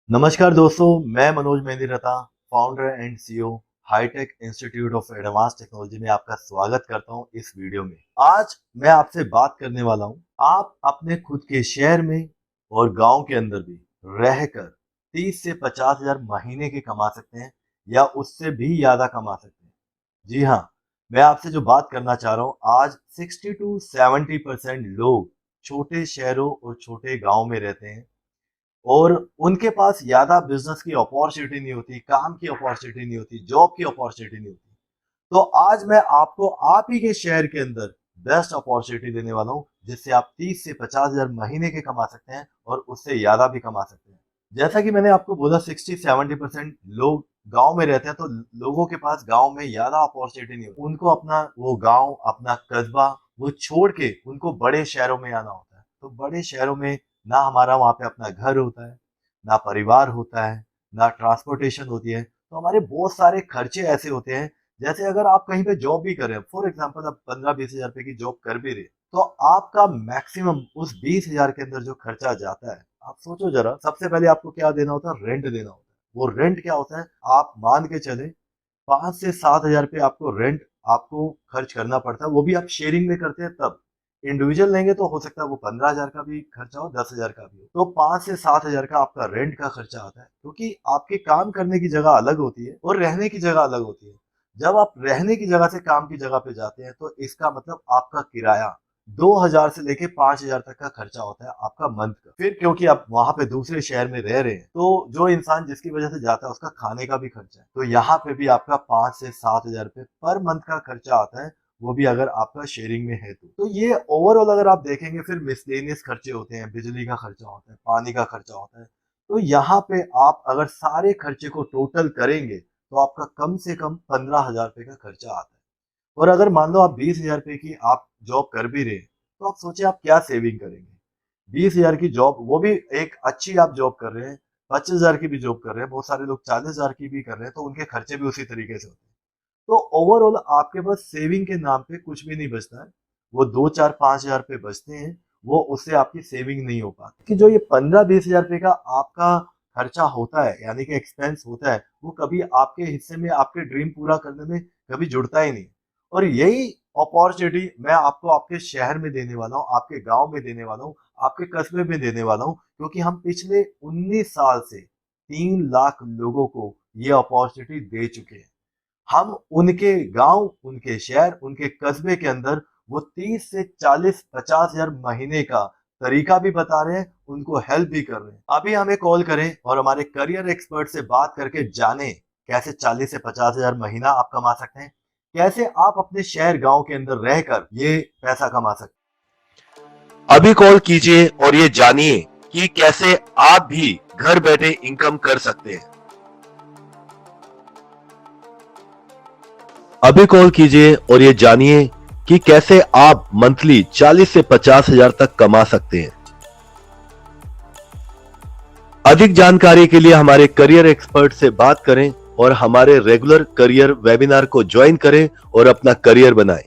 नमस्कार दोस्तों, मैं Manoj Mehndiratta, founder and CEO hitech institute of advance technology में आपका स्वागत करता हूं इस वीडियो में। आज मैं आपसे बात करने वाला हूं, आप अपने खुद के शहर में और गांव के अंदर भी रहकर 30 से 50 हजार महीने के कमा सकते हैं या उससे भी ज्यादा कमा सकते हैं। जी हाँ, मैं आपसे जो बात करना चाह रहा हूं, आज 60 टू 70% लोग छोटे शहरों और छोटे गाँव में रहते हैं और उनके पास ज्यादा बिजनेस की अपॉर्चुनिटी नहीं होती, काम की अपॉर्चुनिटी नहीं होती, जॉब की अपॉर्चुनिटी नहीं होती। तो आज मैं आपको आप ही के शहर के अंदर बेस्ट अपॉर्चुनिटी देने वाला हूं, जिससे आप 30 से 50 हजार महीने के कमा सकते हैं और उससे ज्यादा भी कमा सकते हैं। जैसा कि मैंने आपको बोला, 60-70% लोग गांव में रहते हैं, तो लोगों के पास गांव में ज्यादा अपॉर्चुनिटी नहीं होती। उनको अपना वो गांव, अपना कस्बा वो छोड़ के उनको बड़े शहरों में आना होता है। तो बड़े शहरों में ना हमारा वहां पे अपना घर होता है, ना परिवार होता है, ना ट्रांसपोर्टेशन होती है। तो हमारे बहुत सारे खर्चे ऐसे होते हैं, जैसे अगर आप कहीं पे जॉब भी कर रहे हैं, फॉर एग्जांपल आप 15-20 हजार रुपए की जॉब कर भी रहे हैं, तो आपका मैक्सिमम उस 20 हजार के अंदर जो खर्चा जाता है, आप सोचो जरा, सबसे पहले आपको क्या देना होता है? रेंट देना होता है। वो रेंट क्या होता है? आप मान के चले 5 से 7 हजार रुपये आपको रेंट आपको खर्च करना पड़ता है। वो भी आप शेयरिंग में करते हैं तब। इंडिविजुअल लेंगे तो हो सकता है वो 15 हजार का भी खर्चा हो, 10 हजार का भी हो। तो 5 से 7 हजार का आपका रेंट का खर्चा आता है, क्योंकि आपके काम करने की जगह अलग होती है और रहने की जगह अलग होती है। जब आप रहने की जगह से काम की जगह पे जाते हैं, तो इसका मतलब आपका किराया 2 हजार से लेके 5 हजार तक का खर्चा होता है आपका मंथ का। फिर क्योंकि आप वहां पे दूसरे शहर में रह रहे हैं, तो जो इंसान जिसकी वजह से जाता है उसका खाने का भी खर्चा है। तो यहाँ पे भी आपका 5 से 7 हजार रुपये पर मंथ का खर्चा आता है, वो भी अगर आपका शेयरिंग में है तो ये ओवरऑल अगर आप देखेंगे। फिर मिसलेनियस खर्चे होते हैं, बिजली का खर्चा होता है, पानी का खर्चा होता है। तो यहाँ पे आप अगर सारे खर्चे को टोटल करेंगे, तो आपका कम से कम 15 हजार रुपये का खर्चा आता है। और अगर मान लो आप 20 हजार रुपये की आप जॉब कर भी रहे हैं, तो आप सोचिए आप क्या सेविंग करेंगे। 20 हजार की जॉब, वो भी एक अच्छी आप जॉब कर रहे हैं, 25 हजार की भी जॉब कर रहे हैं, बहुत सारे लोग 40 हजार की भी कर रहे हैं, तो उनके खर्चे भी उसी तरीके से होते हैं। तो ओवरऑल आपके पास सेविंग के नाम पे कुछ भी नहीं बचता है। वो 2-4-5 हजार रुपये बचते हैं, वो उससे आपकी सेविंग नहीं हो पाती। कि जो ये 15-20 हजार रुपये का आपका खर्चा होता है, यानी कि एक्सपेंस होता है, वो कभी आपके हिस्से में, आपके ड्रीम पूरा करने में कभी जुड़ता ही नहीं। और यही अपॉर्चुनिटी मैं आपको आपके शहर में देने वाला हूँ, आपके गांव में देने वाला हूँ, आपके कस्बे में देने वाला हूँ, क्योंकि हम पिछले 19 साल से 3 लाख लोगों को ये अपॉर्चुनिटी दे चुके हैं। हम उनके गांव, उनके शहर, उनके कस्बे के अंदर वो 30 से 40-50 हजार महीने का तरीका भी बता रहे हैं, उनको हेल्प भी कर रहे हैं। अभी हमें कॉल करें और हमारे करियर एक्सपर्ट से बात करके जाने कैसे 40 से 50 हजार महीना आप कमा सकते हैं, कैसे आप अपने शहर गांव के अंदर रहकर ये पैसा कमा सकते हैं। अभी कॉल कीजिए और ये जानिए कि कैसे आप भी घर बैठे इनकम कर सकते हैं। अभी कॉल कीजिए और ये जानिए कि कैसे आप मंथली 40 से 50 हजार तक कमा सकते हैं। अधिक जानकारी के लिए हमारे करियर एक्सपर्ट से बात करें और हमारे रेगुलर करियर वेबिनार को ज्वाइन करें और अपना करियर बनाएं।